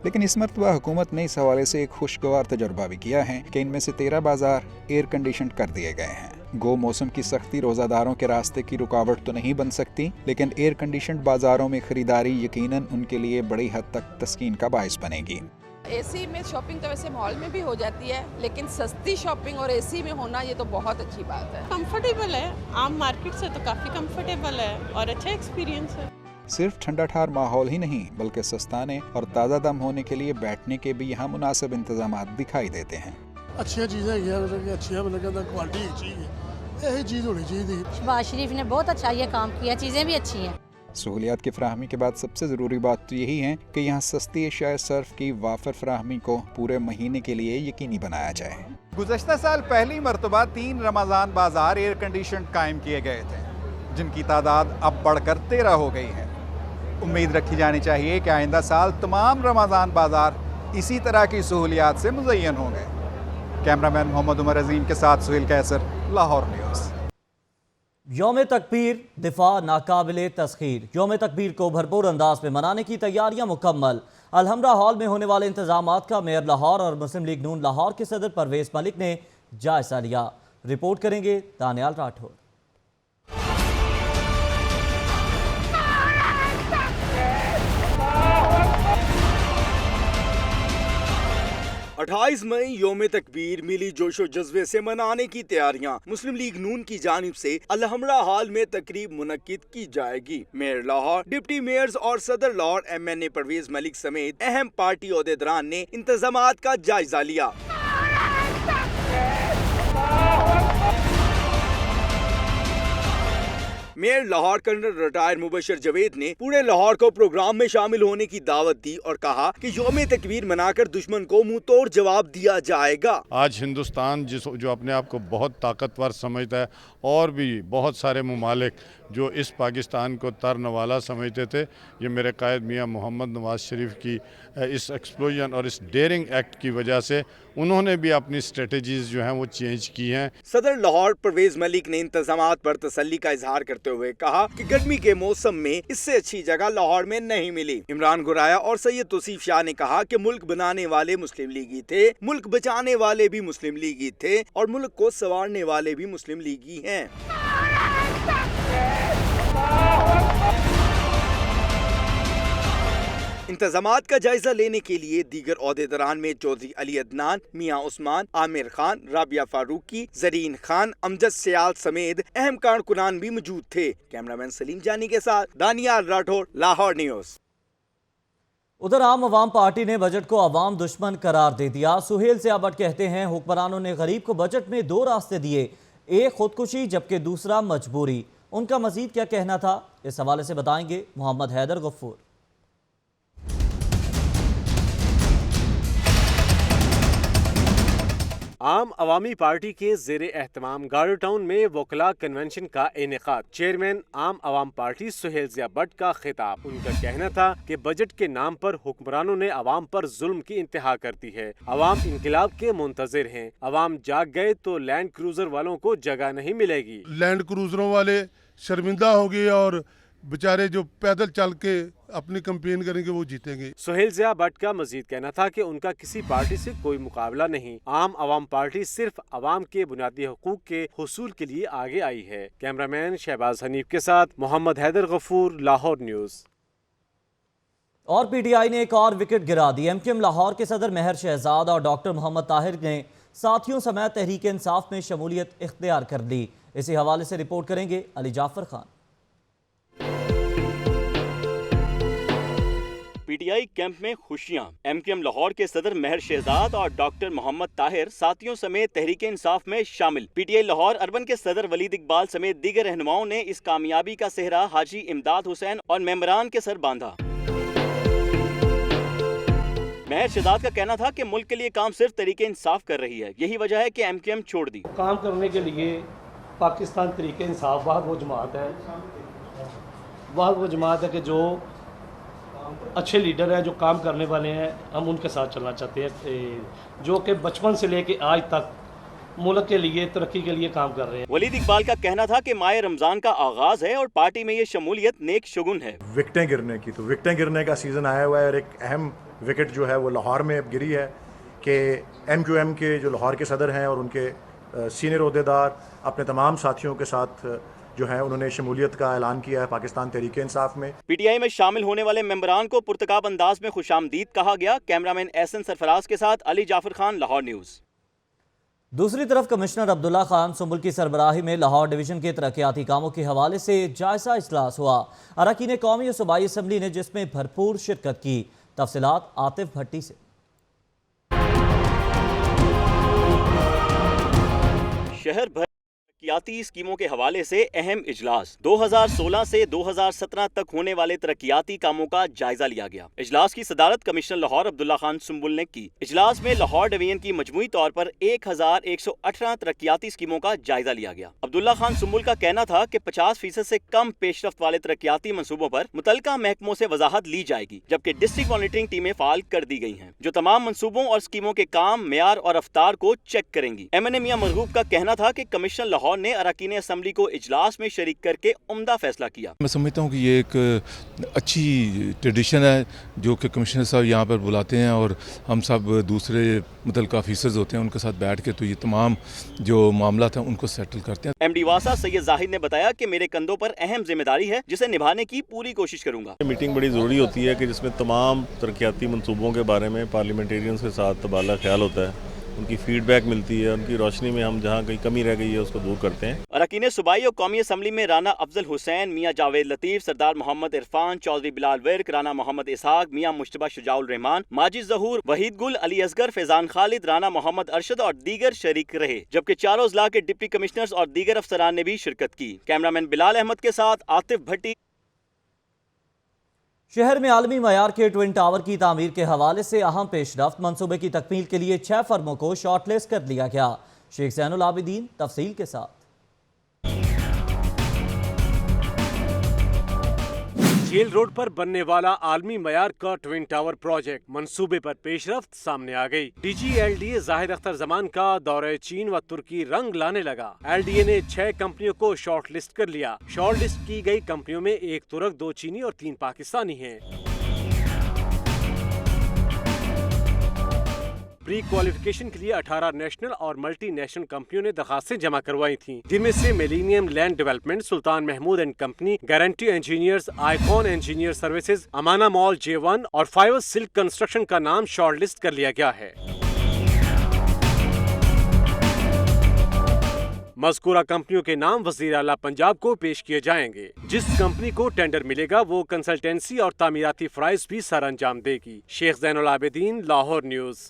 लेकिन इस मरतबा हुकूमत ने इस हवाले से एक खुशगवार तजुर्बा भी किया है कि इनमें से 13 बाजार एयर कंडीशन कर दिए गए हैं। गो मौसम की सख्ती रोज़ादारों के रास्ते की रुकावट तो नहीं बन सकती, लेकिन एयर कंडीशन बाजारों में खरीदारी यकीनन उनके लिए बड़ी हद तक तस्कीन का बाइस बनेगी। एसी में शॉपिंग तो वैसे मॉल में भी हो जाती है, लेकिन सस्ती शॉपिंग और एसी में होना ये तो बहुत अच्छी बात है। कंफर्टेबल है, आम मार्केट से तो काफ़ी कंफर्टेबल है और अच्छा एक्सपीरियंस है। सिर्फ ठंडा ठार माहौल ही नहीं, बल्कि सस्ताने और ताज़ा दम होने के लिए बैठने के भी यहाँ मुनासिब इंतजाम दिखाई देते हैं। अच्छी चीज़ें अच्छी क्वालिटी चाहिए, यही चीज़ होनी चाहिए। शहबाज शरीफ ने बहुत अच्छा ये काम किया, चीज़ें भी अच्छी हैं। सहूलियात की फराहमी के बाद सबसे ज़रूरी बात तो यही है कि यहाँ सस्ती अशिया सर्फ की वाफर फराहमी को पूरे महीने के लिए यकीनी बनाया जाए। गुज़श्ता साल पहली मरतबा 3 रमज़ान बाजार एयर कंडीशन कायम किए गए थे, जिनकी तादाद अब बढ़कर 13 हो गई है। उम्मीद रखी जानी चाहिए कि आइंदा साल तमाम रमज़ान बाजार इसी तरह की सहूलियात से मुज़य्यन होंगे। कैमरामैन मोहम्मद उमर अजीम के साथ सुहेल कैसर, लाहौर न्यूज़। यौम तकबीर दिफा नाकाबिले तस्खीर। यौम तकबीर को भरपूर अंदाज में मनाने की तैयारियां मुकम्मल। अलहमरा हॉल में होने वाले इंतजामात का मेयर लाहौर और मुस्लिम लीग नून लाहौर के सदर परवेज मलिक ने जायजा लिया। रिपोर्ट करेंगे दानियाल राठौर। 28 मई यौम तकबीर मिली जोशो जज्बे से मनाने की तैयारियां मुस्लिम लीग नून की जानिब से अलहमरा हॉल में तकरीब मुनक्किद की जाएगी। मेयर लाहौर, डिप्टी मेयर्स और सदर लाहौर MNA परवेज मलिक समेत अहम पार्टी ओहदेदारान ने इंतजामात का जायजा लिया। Mayor Lahore colonel retired Mubashar Javed ने पूरे लाहौर को प्रोग्राम में शामिल होने की दावत दी और कहा कि यौम तकबीर मनाकर दुश्मन को मुंह तोड़ जवाब दिया जाएगा। आज हिंदुस्तान जो अपने आप को बहुत ताकतवर समझता है और भी बहुत सारे ममालिक जो इस पाकिस्तान को तरनवाला समझते थे, ये मेरे कायद मियाँ मोहम्मद नवाज शरीफ की इस एक्सप्लोजन और इस डेयरिंग एक्ट की वजह से उन्होंने भी अपनी स्ट्रेटजीज जो हैं वो चेंज की हैं। सदर लाहौर परवेज मलिक ने इंतजामात पर तसल्ली का इजहार करते हुए कहा कि गर्मी के मौसम में इससे अच्छी जगह लाहौर में नहीं मिली। इमरान गुराया और सैयद तौसीफ शाह ने कहा कि मुल्क बनाने वाले मुस्लिम लीगी थे, मुल्क बचाने वाले भी मुस्लिम लीगी थे और मुल्क को संवारने वाले भी मुस्लिम लीगी हैं। इंतजामात का जायजा लेने के लिए दीगर ओहदेदारान में चौधरी अली अदनान, मियाँ उस्मान, आमिर खान, राबिया फारूकी, जरीन खान, अमजद सयाल समेत अहम कारकुनान भी मौजूद थे। कैमरामैन सलीम जानी के साथ दानियाल राठौर, लाहौर न्यूज़। उधर आम आवाम पार्टी ने बजट को अवाम दुश्मन करार दे दिया। सुहेल सियाबट कहते हैं हुक्मरानों ने गरीब को बजट में 2 रास्ते दिए, एक खुदकुशी जबकि दूसरा मजबूरी। उनका मजीद क्या कहना था, इस हवाले से बताएंगे मोहम्मद हैदर गफ्फूर। आम अवामी पार्टी के ज़ेरे एहतमाम गार्डर टाउन में वकला कन्वेंशन का इनेकाद। चेयरमैन आम अवाम पार्टी सुहेल ज़िया भट्ट का खिताब। उनका कहना था कि बजट के नाम पर हुक्मरानों ने अवाम पर जुल्म की इंतहा कर दी है। अवाम इंकलाब के मुंतजिर हैं। अवाम जाग गए तो लैंड क्रूजर वालों को जगह नहीं मिलेगी। लैंड क्रूजरों वाले शर्मिंदा हो गए और बेचारे जो पैदल चल के अपनी कैंपेन करेंगे वो जीतेंगे। सुहेल ज़िया भट्ट का मजीद कहना था कि उनका किसी पार्टी से कोई मुकाबला नहीं। आम अवाम पार्टी सिर्फ अवाम के बुनियादी हुकूक के हुसूल के लिए आगे आई है। कैमरामैन शहबाज हनीफ के साथ मोहम्मद हैदर गफूर, लाहौर न्यूज़। और PTI ने एक और विकेट गिरा दी। MQM लाहौर के सदर महर शहजाद और डॉक्टर मोहम्मद ताहिर ने साथियों समेत तहरीक इंसाफ में शमूलियत इख्तियार कर ली। इसी हवाले से रिपोर्ट करेंगे अली जाफर खान। PTI कैंप में खुशियां। MQM लाहौर के सदर महर शहजाद और डॉक्टर मोहम्मद ताहिर साथियों समेत तहरीक इंसाफ में शामिल। PTI लाहौर अर्बन के सदर वलीद इकबाल समेत दीगर रहनुमाओं ने इस कामयाबी का सेहरा हाजी इमदाद हुसैन और मेंबरान के सर बांधा। महर शहजाद का कहना था कि मुल्क के लिए काम सिर्फ तहरीक इंसाफ कर रही है, यही वजह है कि MQM छोड़ दी। काम करने के लिए पाकिस्तान तहरीक इंसाफ वो जमात है, वो जमात है कि जो अच्छे लीडर हैं, जो काम करने वाले हैं, हम उनके साथ चलना चाहते हैं, जो कि बचपन से लेके आज तक मुल्क के लिए तरक्की के लिए काम कर रहे हैं। वलीद इकबाल का कहना था कि माह रमज़ान का आगाज़ है और पार्टी में ये शमूलियत नेक शगुन है। विकटें गिरने की, तो विकटें गिरने का सीज़न आया हुआ है और एक अहम विकेट जो है वो लाहौर में गिरी है कि MQM के जो लाहौर के सदर हैं और उनके सीनियर ओहदेदार अपने तमाम साथियों के साथ जो है उन्होंने शमूलियत का ऐलान किया है पाकिस्तान तहरीक इंसाफ में। PTI में शामिल होने वाले मेंबरान को पुरतकाब अंदाज में खुशामदीद कहा गया। कैमरामैन एहसन सरफराज के साथ अली जाफर खान, लाहौर न्यूज़। दूसरी तरफ कमिश्नर अब्दुल्ला खान सुंबुल की सरबराही में लाहौर डिवीजन के तरक्याती कामों के हवाले से जायजा इजलास हुआ। अरकान कौमी और सूबाई असम्बली ने जिसमें भरपूर शिरकत की। तफसीलात आतिफ भट्टी से। शहर भर तरक्याती स्कीमों के हवाले से अहम इजलास। 2016 से 2017 तक होने वाले तरक्याती कामों का जायजा लिया गया। इजलास की सदारत कमिश्नर लाहौर अब्दुल्ला खान सुंबुल ने की। इजलास में लाहौर डिवीजन की मजमूई तौर पर 1118 तरक्याती स्कीमों का जायजा लिया गया। अब्दुल्ला खान सुंबुल का कहना था कि 50% से कम पेशरफ्त वाले तरक्याती मंसूबों पर मुतलका महकमों से वजाहत ली जाएगी, जबकि डिस्ट्रिक्ट मॉनिटरिंग टीमें फाल कर दी गई हैं, जो तमाम मंसूबों और स्कीमों के काम, मेयार और रफ्तार को चेक करेंगी। MNA मियां मरगूब का कहना था कि कमिश्नर लाहौर ने अरकान असम्बली को इजलास में शरीक करके उम्दा फैसला किया। मैं समझता हूँ कि ये एक अच्छी ट्रेडिशन है जो कि कमिश्नर साहब यहाँ पर बुलाते हैं और हम सब दूसरे मुतल्लिक़ ऑफिसर्स होते हैं उनके साथ बैठ के तो ये तमाम जो मामला था उनको सेटल करते हैं। MD वासा सैयद जाहिद ने बताया कि मेरे कंधों पर अहम जिम्मेदारी है जिसे निभाने की पूरी कोशिश करूंगा। मीटिंग बड़ी ज़रूरी होती है कि जिसमें तमाम तरक्याती मंसूबों के बारे में पार्लियामेंटेरियंस के साथ तबादला ख्याल होता है, उनकी फीडबैक मिलती है, उनकी रोशनी में हम जहाँ कहीं कमी रह गई है उसको दूर करते हैं। अरकान सूबाई और कौमी असम्बली में राना अफजल हुसैन, मियाँ जावेद लतीफ़, सरदार मोहम्मद इरफान, चौधरी बिलाल विर्क, राना मोहम्मद इसहाक, मियाँ मुश्तबा शुजाउल रहमान, माजिद ज़हूर, वहीद गुल, अली असगर, फैजान खालिद, राना मोहम्मद अरशद और दीगर शरीक रहे, जबकि चारों अजला के डिप्टी कमिश्नर्स और दीगर अफसरान ने भी शिरकत की। कैमरामैन बिलाल अहमद के साथ आतिफ भट्टी। शहर में आलमी मयार के ट्विन टावर की तामीर के हवाले से अहम पेशरफ्त मंसूबे की तकमील के लिए 6 फर्मों को शॉर्टलिस्ट कर लिया गया। शेख ज़ैनुल आबिदीन तफसील के साथ। जेल रोड पर बनने वाला आलमी मयार का ट्विन टावर प्रोजेक्ट मंसूबे पर पेशरफ्त सामने आ गई। DG LDA जाहिद अख्तर जमान का दौरे चीन व तुर्की रंग लाने लगा। LDA ने 6 कंपनियों को शॉर्ट लिस्ट कर लिया। शॉर्ट लिस्ट की गई कंपनियों में 1 तुर्क, 2 चीनी और 3 पाकिस्तानी हैं। प्री क्वालिफिकेशन के लिए 18 नेशनल और मल्टीनेशनल कंपनियों ने दरखास्तें जमा करवाई थीं, जिनमें से millennium land development, Sultan Mahmood and company, guarantee engineers, icon engineer services, Amana mall J1 और फाइवर सिल्क कंस्ट्रक्शन का नाम शॉर्टलिस्ट कर लिया गया है। मज़कूरा कंपनियों के नाम वज़ीर आला पंजाब को पेश किए जाएंगे। जिस कंपनी को टेंडर मिलेगा वो कंसल्टेंसी और तामीराती फ़राइज़ भी सर अंजाम देगी। शेख ज़ैनुल आबिदीन, लाहौर न्यूज़।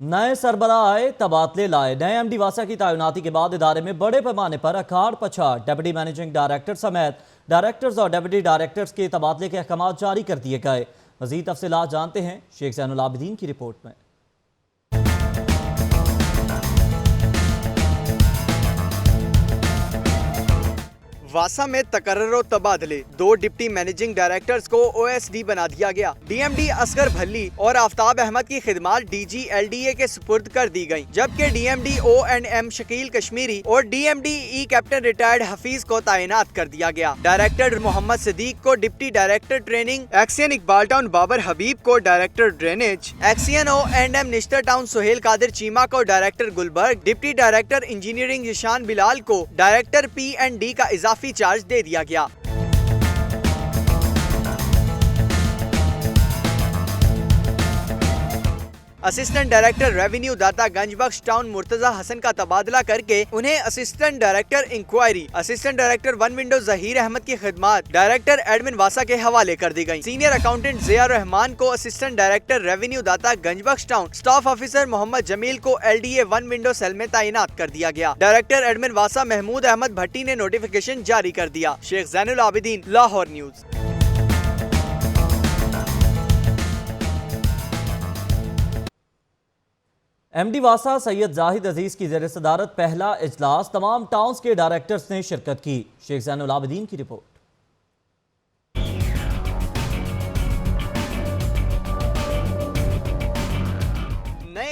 नए सरबराह आए, तबादले लाए। नए MD वासा की तैनाती के बाद इदारे में बड़े पैमाने पर अखाड़ पछाड़, डिप्टी मैनेजिंग डायरेक्टर समेत डायरेक्टर्स और डिप्टी डायरेक्टर्स के तबादले के अहकाम जारी कर दिए गए। मज़ीद तफसीलात जानते हैं शेख ज़ैनुल आबिदीन की रिपोर्ट में। वासा में तकर्रर और तबादले, 2 डिप्टी मैनेजिंग डायरेक्टर्स को OSD बना दिया गया। DMD असगर भल्ली और आफ्ताब अहमद की खिदमात DG LDA के सुपुर्द कर दी गयी, जबकि DMD O&M शकील कश्मीरी और DMD E captain retired Hafeez को तैनात कर दिया गया। डायरेक्टर मोहम्मद सदीक को deputy director training, XEN Iqbal town Babar Habib को director drainage, XEN O&M Nishtar town Suhail Qadir Cheema को director Gulberg, deputy director engineering Zeeshan Bilal को डायरेक्टर P&D का इजाफी चार्ज दे दिया गया। Assistant director revenue Data Ganjbakhsh town Murtaza Hasan का तबादला करके उन्हें assistant director inquiry, assistant director 1 window Zaheer Ahmed की खिदमात डायरेक्टर एडमिन वासा के हवाले कर दी गई। सीनियर अकाउंटेंट जिया रहमान को assistant director revenue Data Ganjbakhsh town, staff officer Mohammad Jamil को LDA 1 विंडो सेल में तैनात कर दिया गया। डायरेक्टर एडमिन वासा महमूद अहमद भट्टी ने नोटिफिकेशन जारी कर दिया। शेख ज़ैनुल आबिदीन, लाहौर न्यूज़। MD वासा सैयद जाहिद अजीज की ज़ेर सदारत पहला इजलास, तमाम टाउन्स के डायरेक्टर्स ने शिरकत की। शेख ज़ैनुल आबिदीन की रिपोर्ट।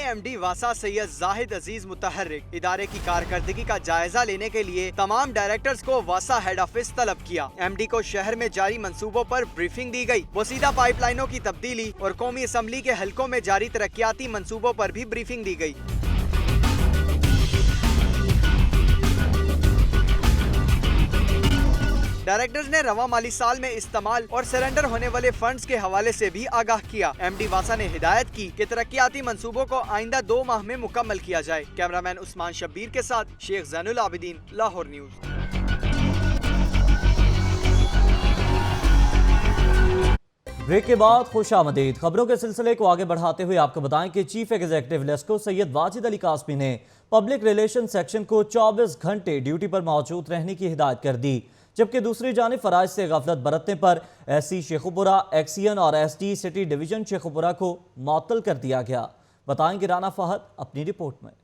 MD वासा सैयद जाहिद अजीज मुतहर्रिक इदारे की कारकर्दगी का जायजा लेने के लिए तमाम डायरेक्टर्स को वासा हेड ऑफिस तलब किया। MD को शहर में जारी मंसूबों पर ब्रीफिंग दी गई। वसीदा पाइपलाइनों की तब्दीली और कौमी असम्बली के हलकों में जारी तरक्याती मंसूबों पर भी ब्रीफिंग दी गई। डायरेक्टर्स ने रवा माली साल में इस्तेमाल और सरेंडर होने वाले फंड्स के हवाले से भी आगाह किया। MD वासा ने हिदायत की कि तरक्याती मंसूबों को आइंदा 2 माह में मुकम्मल किया जाए। कैमरामैन उस्मान शब्बीर के साथ शेख ज़ैनुल आबिदीन, लाहौर न्यूज़। ब्रेक के बाद खुशामदीद। खबरों के सिलसिले को आगे बढ़ाते हुए आपको बताएं कि चीफ एग्जीक्यूटिव लेस्को सैयद वाजिद अली कासमी ने पब्लिक रिलेशन सेक्शन को 24 घंटे ड्यूटी पर मौजूद रहने की हिदायत कर दी, जबकि दूसरी जानिब फराइज से गफलत बरतने पर एससी शेखुपुरा, एक्सियन और एसडी सिटी डिवीजन शेखुपुरा को मुअत्तल कर दिया गया। बताएंगे राना फहद अपनी रिपोर्ट में।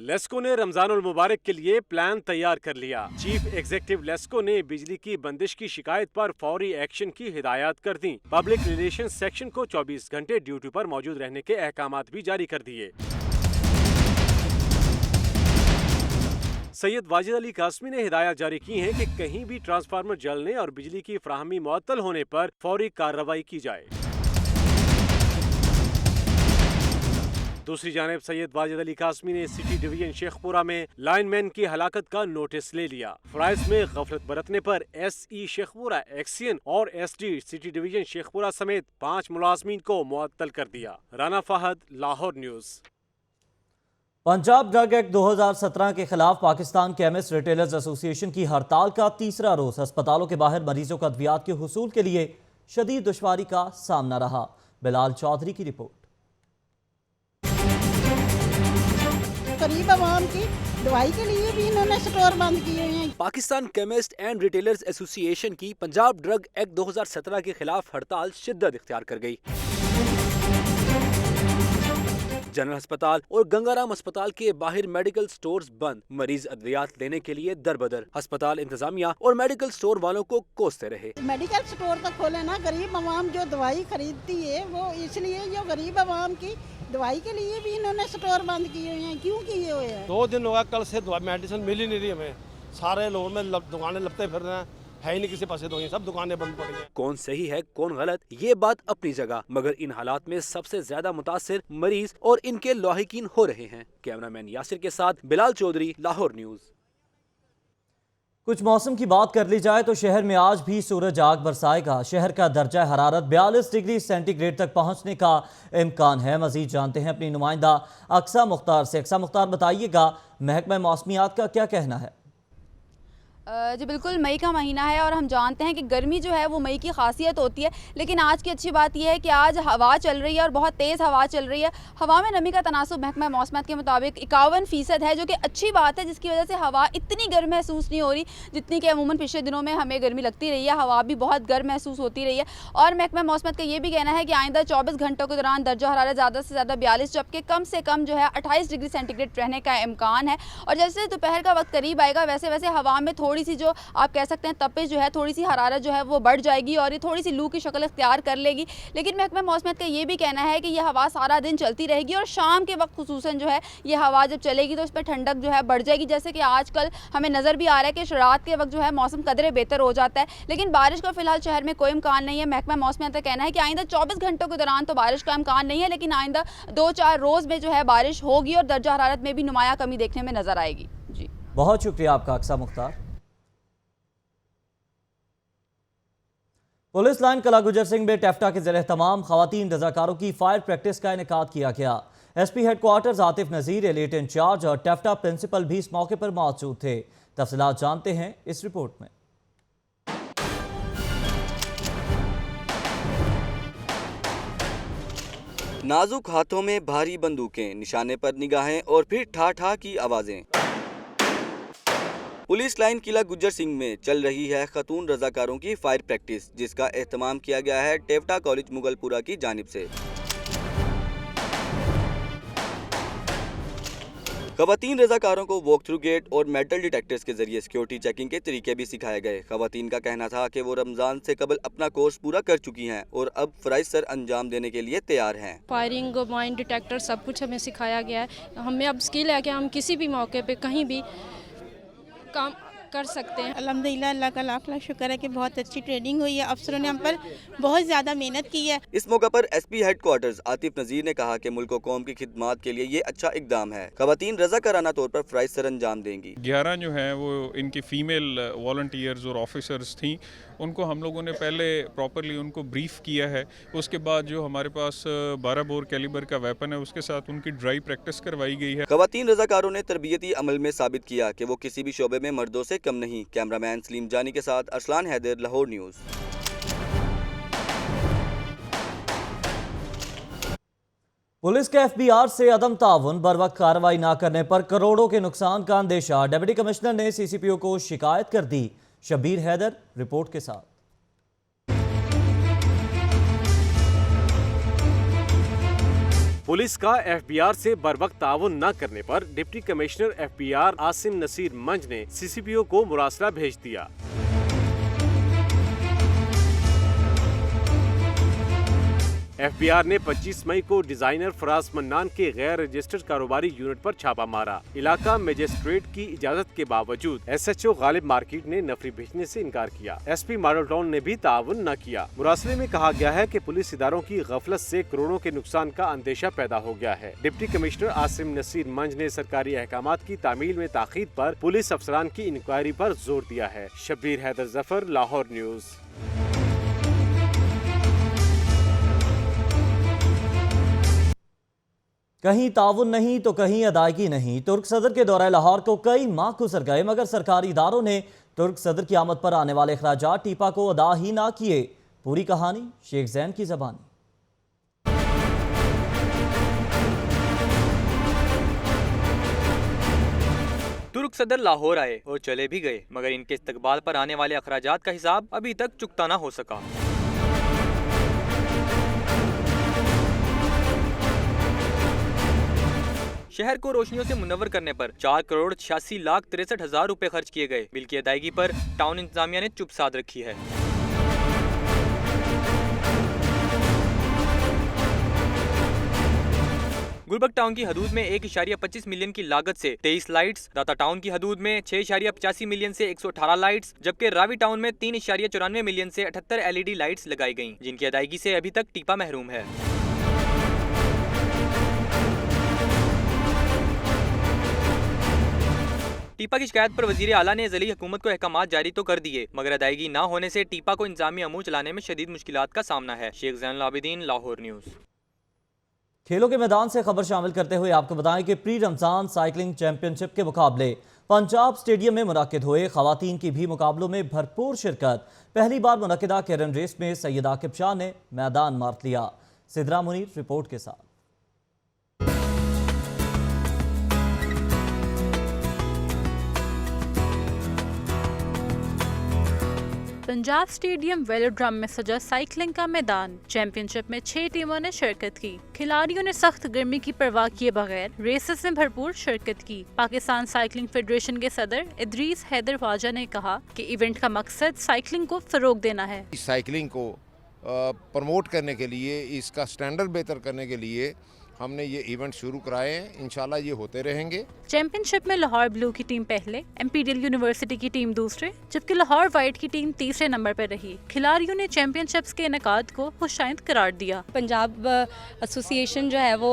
लेस्को ने रमजानुल मुबारक के लिए प्लान तैयार कर लिया। चीफ एग्जीक्यूटिव लेस्को ने बिजली की बंदिश की शिकायत पर फौरी एक्शन की हिदायत कर दी। पब्लिक रिलेशन सेक्शन को 24 घंटे ड्यूटी पर मौजूद रहने के अहकामात भी जारी कर दिए। सैयद वाजिद अली कासमी ने हिदायत जारी की है कि कहीं भी ट्रांसफार्मर जलने और बिजली की फ्राहमी मुअत्तल होने पर फौरी कार्रवाई की जाए। दूसरी जानिब सैयद वाजिद अली कासमी ने सिटी डिवीजन शेखपुरा में लाइनमैन की हलाकत का नोटिस ले लिया। फराइज में गफलत बरतने पर एसई शेखपुरा, एक्सियन और एसडी सिटी डिवीजन शेखपुरा समेत 5 मुलाजमीन को मुअत्तल कर दिया। Rana Fahad, Lahore news. Punjab drug act 2017 के खिलाफ पाकिस्तान केमिस्ट रिटेलर्स एसोसिएशन की हड़ताल का तीसरा रोज अस्पतालों के बाहर मरीजों को अद्वियात के हुसूल के लिए शदीद दुश्वारी का सामना रहा। बिलाल चौधरी की रिपोर्ट। गरीब आवाम की दवाई के लिए भी इन्होंने स्टोर बंद किए हैं। Pakistan chemist and retailers association की पंजाब ड्रग एक्ट 2017 के खिलाफ हड़ताल शिद्दत इख्तियार कर गई। जनरल अस्पताल और गंगाराम अस्पताल के बाहर मेडिकल स्टोर्स बंद, मरीज अद्वियात लेने के लिए दरबदर। अस्पताल इंतजामिया और मेडिकल स्टोर वालों को कोसते रहे। मेडिकल स्टोर तो खोले ना, गरीब आवाम जो दवाई खरीदती है वो इसलिए, जो गरीब आवाम की दवाई के लिए भी इन्होंने स्टोर बंद किए हुए हैं। क्यों किए हुए हैं? 2 दिन हुआ कल से दवाई मेडिसिन मिल ही नहीं रही हमें। सारे लोगों में दुकानें लगते फिर रहे हैं, है ही नहीं किसी पास दवाई, सब दुकानें बंद पड़ी हैं। कौन सही है कौन गलत, ये बात अपनी जगह, मगर इन हालात में सबसे ज्यादा मुतासिर मरीज और इनके लाहिकीन हो रहे हैं। कैमरामैन यासिर के साथ बिलाल चौधरी, लाहौर न्यूज़। कुछ मौसम की बात कर ली जाए तो शहर में आज भी सूरज आग बरसाएगा। शहर का दर्जा हरारत 42 डिग्री सेंटीग्रेड तक पहुंचने का इम्कान है। मजीद जानते हैं अपनी नुमाइंदा अक्सा मुख्तार से। अक्सा मुख्तार, बताइएगा महकमा मौसमियात का क्या कहना है? जी बिल्कुल, मई का महीना है और हम जानते हैं कि गर्मी जो है वो मई की खासियत होती है, लेकिन आज की अच्छी बात यह है कि आज हवा चल रही है और बहुत तेज़ हवा चल रही है। हवा में नमी का तनासुब महकमा मौसमियात के मुताबिक 51% है, जो कि अच्छी बात है, जिसकी वजह से हवा इतनी गर्म महसूस नहीं हो रही जितनी कि अमूमन पिछले दिनों में हमें गर्मी लगती रही है। हवा भी बहुत गर्म महसूस होती रही है। और महकमा मौसमियात का ये भी कहना है कि आइंदा 24 घंटों के दौरान दर्जा हरारत ज़्यादा से ज़्यादा 42 जबकि कम से कम जो है 28 डिग्री सेंटीग्रेड रहने का इम्कान है। और जैसे दोपहर का वक्त करीब आएगा वैसे वैसे हवा में थोड़ी सी जो आप कह सकते हैं तपिश जो है, थोड़ी सी हरारत जो है वो बढ़ जाएगी और ये थोड़ी सी लू की शक्ल इख्तियार कर लेगी। लेकिन महकमा मौसमियात का ये भी कहना है कि यह हवा सारा दिन चलती रहेगी और शाम के वक्त खुसूसन जो है ये हवा जब चलेगी तो उस पर ठंडक जो है बढ़ जाएगी। जैसे कि आजकल हमें नज़र भी आ रहा है कि रात के वक्त जो है मौसम कदरे बेहतर हो जाता है, लेकिन बारिश का फिलहाल शहर में कोई इम्कान नहीं है। महकमा मौसमियात का कहना है कि आइंदा 24 घंटों के दौरान तो बारिश का इम्कान नहीं है, लेकिन आइंदा 2-4 रोज़ में जो है बारिश होगी और दर्जा हरारत में भी नुमाया कमी देखने में नजर आएगी। जी बहुत शुक्रिया आपका अक्सा मुख्तार। पुलिस लाइन कला गुजर सिंह में टेफ्टा के ज़रिए तमाम खवातीन रजाकारों की फायर प्रैक्टिस का इनेकाद किया गया। एसपी हेडक्वार्टर्स आतिफ नज़ीर, एलिट इंचार्ज और टेफ्टा प्रिंसिपल भी इस मौके पर मौजूद थे। तफसीलात जानते हैं इस रिपोर्ट में। नाजुक हाथों में भारी बंदूकें, निशाने पर निगाहें और फिर ठा ठा की आवाजें। पुलिस लाइन किला गुज्जर सिंह में चल रही है खतून रजाकारों की फायर प्रैक्टिस, जिसका एहतमाम किया गया है टेफ्टा कॉलेज मुगलपुरा की जानिब से। खवातीन रजाकारों को वॉक थ्रू गेट और मेटल डिटेक्टर्स के जरिए सिक्योरिटी चेकिंग के तरीके भी सिखाए गए। खवातीन का कहना था कि वो रमजान से कबल अपना कोर्स पूरा कर चुकी हैं और अब फराइज सर अंजाम देने के लिए तैयार हैं। फायरिंग, माइन डिटेक्टर सब कुछ हमें सिखाया गया है। हमें अब स्किल है कि हम किसी भी मौके पे कहीं भी काम कर सकते हैं। अल्हम्दुलिल्लाह, अल्लाह का लाख लाख शुक्र है कि बहुत अच्छी ट्रेनिंग हुई है। अफसरों ने हम पर बहुत ज़्यादा मेहनत की है। इस मौके पर एसपी हेडक्वार्टर्स आतिफ नज़ीर ने कहा कि मुल्क व कौम की खिदमत के लिए ये अच्छा इकदाम है। खवातीन रज़ाकाराना तौर पर फराइज सर अंजाम देंगी। 11 जो है वो इनकी फ़ीमेल वॉलंटियर्स और ऑफिसर्स थी, उनको हम लोगों ने पहले प्रॉपरली उनको ब्रीफ किया है। उसके बाद जो हमारे पास 12 बोर कैलिबर का वेपन है उसके साथ उनकी ड्राई प्रैक्टिस करवाई गई है। खवातीन रज़ाकारों ने तरबियती अमल में साबित किया कि वो किसी भी शोबे में मर्दों से कम नहीं। कैमरामैन सलीम जानी के साथ अरसलान हैदर, लाहौर न्यूज़। पुलिस के एफबीआर से अदम ताउन, बर वक्त कार्रवाई न करने पर करोड़ों के नुकसान का अंदेशा। डिप्टी कमिश्नर ने सीसीपीओ को शिकायत कर दी। शब्बीर हैदर रिपोर्ट के साथ। पुलिस का एफबीआर से बर वक्त ताउन न करने पर deputy commissioner FBR Asim Naseer Manj ने सीसीपीओ को मुरासला भेज दिया। एफबीआर ने 25 मई को डिजाइनर फराज मन्नान के गैर रजिस्टर्ड कारोबारी यूनिट पर छापा मारा। इलाका मजिस्ट्रेट की इजाजत के बावजूद एसएचओ गालिब मार्केट ने नफरी भेजने से इनकार किया। एसपी मॉडल टाउन ने भी ताउन न किया। मुरासले में कहा गया है कि पुलिस इदारों की गफलत से करोड़ों के नुकसान का अंदेशा पैदा हो गया है। डिप्टी कमिश्नर आसिम नसीर मंज ने सरकारी अहकामात की तामील में ताखीर पर पुलिस अफसरान की इंक्वायरी पर जोर दिया है। शब्बीर हैदर जफर, लाहौर न्यूज़। कहीं ताउन नहीं तो कहीं अदायगी नहीं। तुर्क सदर के दौरे लाहौर को कई माह गुजर गए, मगर सरकारी इदारों ने तुर्क सदर की आमद पर आने वाले अखराजात टीपा को अदा ही ना किए। पूरी कहानी शेख जैन की ज़बानी। तुर्क सदर लाहौर आए और चले भी गए, मगर इनके इस्तकबाल पर आने वाले अखराजात का हिसाब अभी तक चुकता ना हो सका। शहर को रोशनियों से मुनव्वर करने पर 4,86,63,000 रुपए खर्च किए गए। बिल की अदायगी पर टाउन इंतजामिया ने चुप साध रखी है। गुलबर्ग टाउन की हदूद में 1.25 मिलियन की लागत से 23 लाइट्स, दाता टाउन की हदूद में 6.85 मिलियन से 118 लाइट्स, जबकि रावी टाउन में 3.94 मिलियन से 78 LED लाइट्स लगाई गईं, जिनकी अदायगी से अभी तक टीपा महरूम है। टीपा की शिकायत पर वजीर आला ने ज़िली हुकूमत को अहकामात जारी तो कर दिए, मगर अदायगी ना होने से टीपा को इंतजामी अमूर चलाने में शदीद मुश्किलात का सामना है। शेख ज़ैनुल आबिदीन, लाहौर न्यूज़। खेलों के मैदान से खबर शामिल करते हुए आपको बताएं कि प्री रमजान साइकिलिंग चैंपियनशिप के मुकाबले पंजाब स्टेडियम में मुनक्किद हुए। खवातीन की भी मुकाबलों में भरपूर शिरकत। पहली बार मुनक्किदा केरन रेस में सैयद आकिब शाह ने मैदान मार लिया। सिद्रा मुनीर रिपोर्ट के साथ। पंजाब स्टेडियम वेलोड्रम में सजा साइकिलिंग का मैदान। चैंपियनशिप में 6 टीमों ने शिरकत की। खिलाड़ियों ने सख्त गर्मी की परवाह किए बगैर रेसेस में भरपूर शिरकत की। पाकिस्तान साइकिलिंग फेडरेशन के सदर इदरीस हैदर ख्वाजा ने कहा कि इवेंट का मकसद साइकिलिंग को फरोग देना है। साइकिलिंग को प्रमोट करने के लिए, इसका स्टैंडर्ड बेहतर करने के लिए हमने ये इवेंट शुरू कराए हैं। इंशाल्लाह ये होते रहेंगे। चैंपियनशिप में लाहौर ब्लू की टीम पहले, एमपीडीएल यूनिवर्सिटी की टीम दूसरे, जबकि लाहौर वाइट की टीम तीसरे नंबर पर रही। खिलाड़ियों ने चैंपियनशिप्स के इनेकाद को खुशाइंद करार दिया। पंजाब एसोसिएशन जो है वो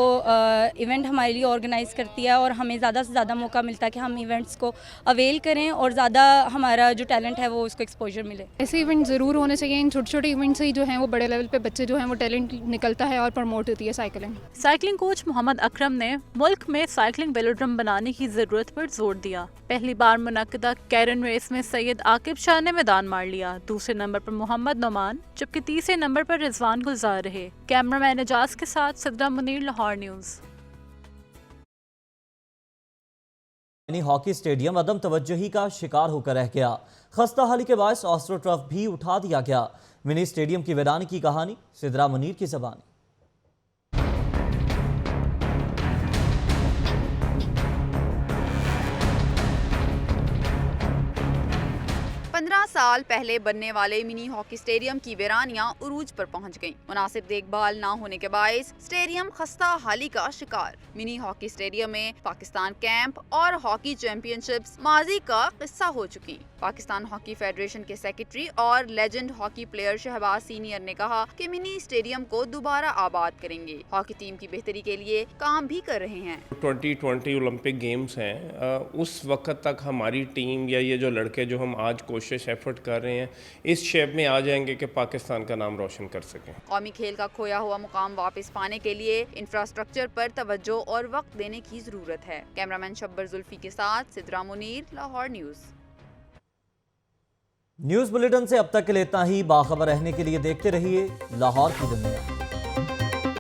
इवेंट हमारे लिए ऑर्गेनाइज करती है और हमें ज़्यादा से ज़्यादा मौका मिलता है कि हम इवेंट्स को अवेल करें और ज़्यादा हमारा जो टैलेंट है वो उसको एक्सपोजर मिले। ऐसे इवेंट ज़रूर होने चाहिए। इन छोटे छोटे इवेंट से ही जो हैं वो बड़े लेवल पे बच्चे जो हैं वो टैलेंट निकलता है और प्रमोट होती है साइकिलिंग। कोच मोहम्मद अकरम ने मुल्क में साइकिलिंग वेलोड्रम बनाने की जरूरत पर जोर दिया। पहली बार मुनक्किदा कैरन रेस में सैयद आकिब शाह ने मैदान मार लिया। दूसरे नंबर पर मोहम्मद नोमान, जबकि तीसरे नंबर पर रिजवान गुलजार रहे। कैमरामैन एजाज के साथ Sidra Munir, Lahore news. Mini hockey stadium अदम तवज्जुही का शिकार होकर रह गया। खस्ता हाली के बायस ऑस्ट्रो ट्रफ भी उठा दिया गया। मिनी स्टेडियम की वीरानी की कहानी सिद्रा मुनीर की ज़बानी। 15 साल पहले बनने वाले मिनी हॉकी स्टेडियम की वीरानियां उरूज पर पहुंच गईं। मुनासिब देखभाल न होने के बायस स्टेडियम खस्ता हाली का शिकार। मिनी हॉकी स्टेडियम में पाकिस्तान कैंप और हॉकी चैंपियनशिप्स माजी का किस्सा हो चुकी। पाकिस्तान हॉकी फेडरेशन के सेक्रेटरी और legend hockey player Shahbaz senior ने कहा कि मिनी स्टेडियम को दोबारा आबाद करेंगे। हॉकी टीम की बेहतरी के लिए काम भी कर रहे हैं। 2020 ओलंपिक गेम्स हैं, उस वक्त तक हमारी टीम या ये जो लड़के जो हम आज कोशिश एफर्ट कर रहे हैं इस शेप में आ जाएंगे कि पाकिस्तान का नाम रोशन कर सकें। कौमी खेल का खोया हुआ मुकाम वापस पाने के लिए इंफ्रास्ट्रक्चर पर तवज्जो और वक्त देने की जरूरत है। कैमरामैन शब्बर जुल्फी के साथ Sidra Munir, Lahore news. News bulletin से अब तक के लिए इतना ही। बाखबर रहने के लिए देखते रहिए लाहौर की दुनिया।